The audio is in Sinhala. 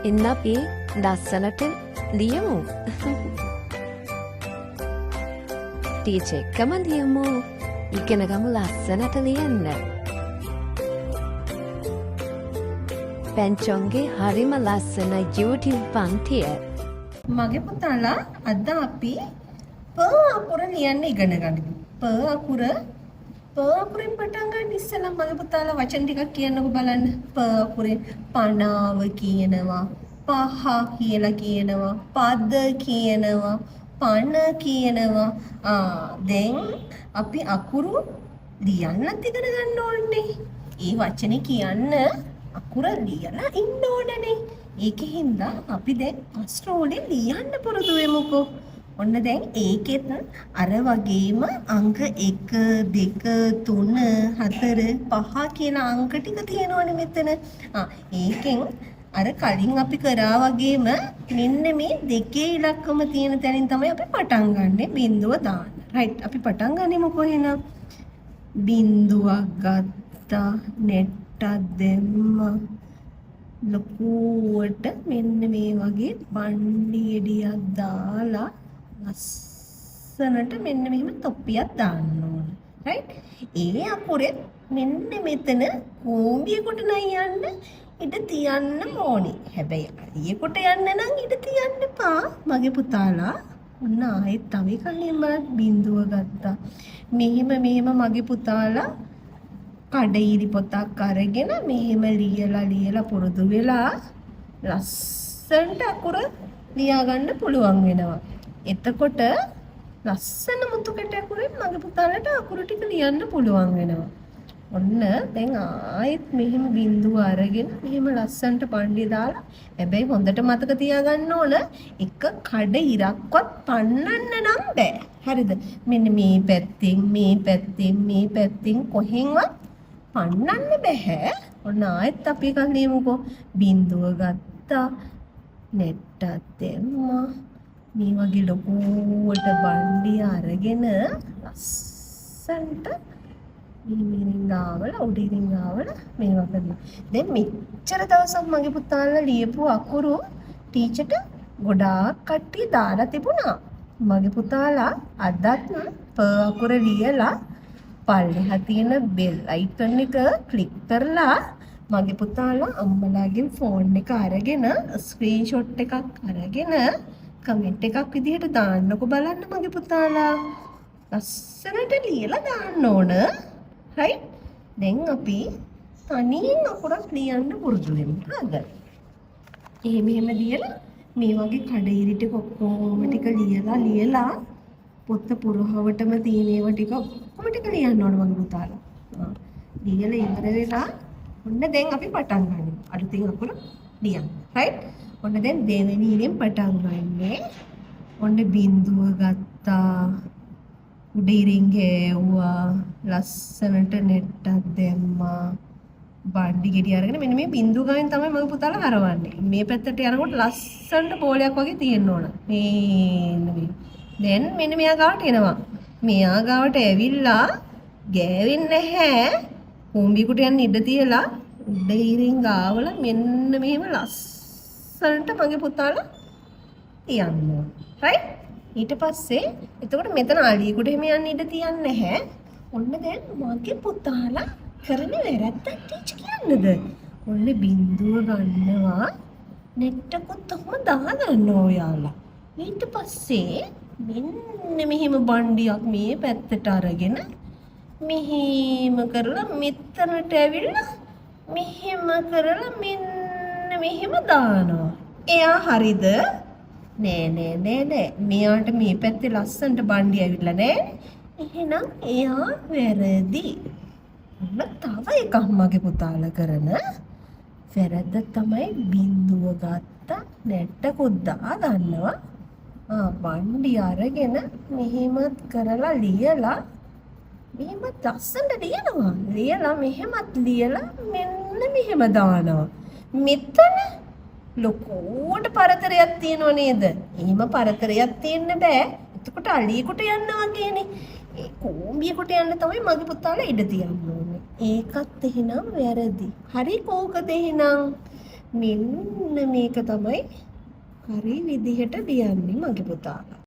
එන්න අපි ලස්සනට ලියමු. ටීචර් එක්කම ලියමු. ඉගෙන ගමු ලස්සනට ලියන්න. පැංචොන්ගේ හරිම ලස්සන YouTube පන්තිය. මගේ පුතාලා අද අපි ප අකුර ලියන්න ඉගෙන ගනිමු. ප අකුරෙන් පටන් ගන්න ඉස්සෙල්ලා මගේ පුතාලා වචන ටිකක් කියන්නකෝ බලන්න. ප අකුරෙන් පනාව කියනවා, පහ කියලා කියනවා, පද කියනවා, පන කියනවා. දැන් අපි අකුරු ලියන්නත් ඉගෙන ගන්න ඕනේ. ඒ වචනේ කියන්න අකුර ලියලා ඉන්න ඕනනේ. ඒකෙන්ද අපි දැන් අස්ට්‍රෝලේ ලියන්න පුරුදු වෙමුකෝ. ඔන්න දැන් ඒකෙත් අර වගේම අංක 1 2 3 4 5 කියලා අංක ටික තියෙනවනේ මෙතන. ඒකෙන් අර කලින් අපි කරා වගේම මෙන්න මේ දෙකේ ඉලක්කම තියෙන තැනින් තමයි අපි පටන් ගන්නෙ බිඳුව දාන්න. රයිට් අපි පටන් ගනිමුකෝ එහෙනම්. බිඳුවක් ගත්තා, නෙට්ටක් දැම්මා. ලොකුවට මෙන්න මේ වගේ බණ්ඩියඩියක් දාලා ලස්සනට මෙන්න මෙහෙම තොප්පියක් දාන්න ඕන. රයිට්? ඒ අකුරෙත් මෙන්න මෙතන කූඹියකට නම් යන්න ඉඩ තියන්න ඕනේ. හැබැයි අලියෙකුට යන්න නම් ඉඩ තියන්න එපා. මගේ පුතාලා ඔන්න ආයෙත් තව එකක් බලන්න බිඳුව ගත්තා. මෙහෙම මගේ පුතාලා කඩයිරි පොතක් අරගෙන මෙහෙම ලියලා පුරුදු වෙලා ලස්සනට අකුර ලියා ගන්න පුළුවන් වෙනවා. එතකොට ලස්සන මුතු කැට අකුරෙන් මගේ පුතාලට අකුරු ටික ලියන්න පුළුවන් වෙනවා. ඔන්න දැන් ආයෙත් මෙහෙම බිඳුව අරගෙන මෙහෙම ලස්සනට පණ්ඩි දාලා හැබැයි හොඳට මතක තියාගන්න ඕන එක කඩ ඉරක්වත් පන්නන්න නම් බෑ. හරිද? මෙන්න මේ පැත්තෙන් කොහෙන්වත් පන්නන්න බෑ. ඔන්න ආයෙත් අපි එකක් ලියමුකෝ. බිඳුව ගත්තා, නෙට්ටක් දැම්මා. මේ වගේ ලොකුවට බණ්ඩිය අරගෙන ලස්සනට මෙහෙමින් ගාවලා උඩින් ගාවලා මේ වගේ. දැන් මෙච්චර දවසක් මගේ පුතාලා ලියපු අකුරු ටීචර්ට ගොඩාක් කට්ටිය දාලා තිබුණා. මගේ පුතාලා අදත් ප අකුර ලියලා පල්ලෙහා තියෙන බෙල් අයිකන් එක ක්ලික් කරලා මගේ පුතාලා අම්මලාගෙන් ෆෝන් එක අරගෙන ස්ක්‍රීන්ෂොට් එකක් අරගෙන කමෙන්ට් එකක් විදිහට දාන්නකො බලන්න මගේ පුතාලා. ලස්සනට ලියලා දාන්න ඕන. රයිට්? දැන් අපි තනියෙන් අකුරක් ලියන්න පුරුදු වෙමු. හරිද? එහෙම ලියලා මේ වගේ කඩිරි ටික ඔක්කොම ටික ලියලා පොත්ත පුරවටම තියෙන ඒවා ටික ඔක්කොම ටික ලියන්න ඕන මගේ පුතාලා. ලියලා ඉවර වෙලා ඔන්න දැන් අපි පටන් ගන්නවා. අලුතින් අකුර ලියන්න. රයිට්? ඔන්න දැන් දෙවෙනි ඉරියෙන් පටන් ගන්නේ. ඔන්න බිඳුව ගත්තා. උඩ ඉරින් ගෑවුවා. ලස්සනට නෙට්ටක් දැම්මා. බණ්ඩි ගෙඩි අරගෙන මෙන්න මේ බිඳුව ගාවෙන් තමයි මගේ පුතාලා හරවන්නේ. මේ පැත්තට යනකොට ලස්සනට බෝලයක් වගේ තියෙන්න ඕන. මේ දැන් මෙන්න මෙයා ගාවට එනවා. මෙයා ගාවට ඇවිල්ලා ගෑවෙන්නේ නැහැ. කූඹියකට යන්න ඉඩ තියලා උඩ ඉරින් ගාවල මෙන්න මෙහෙම ලස්සනට මගේ පුතාලා තියන්න ඕන. රයිට්? ඊට පස්සේ එතකොට මෙතන අලියෙකුට එහෙම යන්න ඉඩ තියන්නේ නැහැ. ඔන්න දැන් මගේ පුතාලා කරන වැරද්දක් ටීචර් කියන්නද? ඔන්න බිඳුව ගන්නවා. නෙට්ටකුත් ඔහොම දාගන්න ඔයාලා. ඊට පස්සේ මෙන්න මෙහෙම බණ්ඩියක් මේ පැත්තට අරගෙන මෙහෙම කරලා මෙතනට ඇවිල්ලා මෙහෙම කරලා මෙන්න මෙහෙම දානවා. එයා හරිද? නෑ. මෙයාට මේ පැත්තේ ලස්සනට බණ්ඩිය ඇවිල්ලා නෑ. එහෙනම් එයා වැරදි. ඔන්න තව එකක් මගේ පුතාලා කරන වැරද්ද තමයි බිඳුව ගත්තා නෙට්ටකුත් දාගන්නවා. බණ්ඩිය අරගෙන මෙහෙමත් කරලා ලියලා මෙහෙමත් ලස්සනට ලියනවා. ලියලා මෙහෙමත් ලියලා මෙන්න මෙහෙම දානවා. මෙතන ලොකුවට පරතරයක් තියෙනව නේද? එහෙම පරතරයක් තියෙන්න බෑ. එතකොට අලියෙකුට යන්න වගේනේ. ඒ කූඹියෙකුට යන්න තමයි මගේ පුතාලා ඉඩ තියන්න ඕනේ. ඒකත් එහෙනම් වැරදි. හරි කෝකද එහෙනම්? මෙන්න මේක තමයි හරි විදිහට ලියන්නේ මගේ පුතාලා.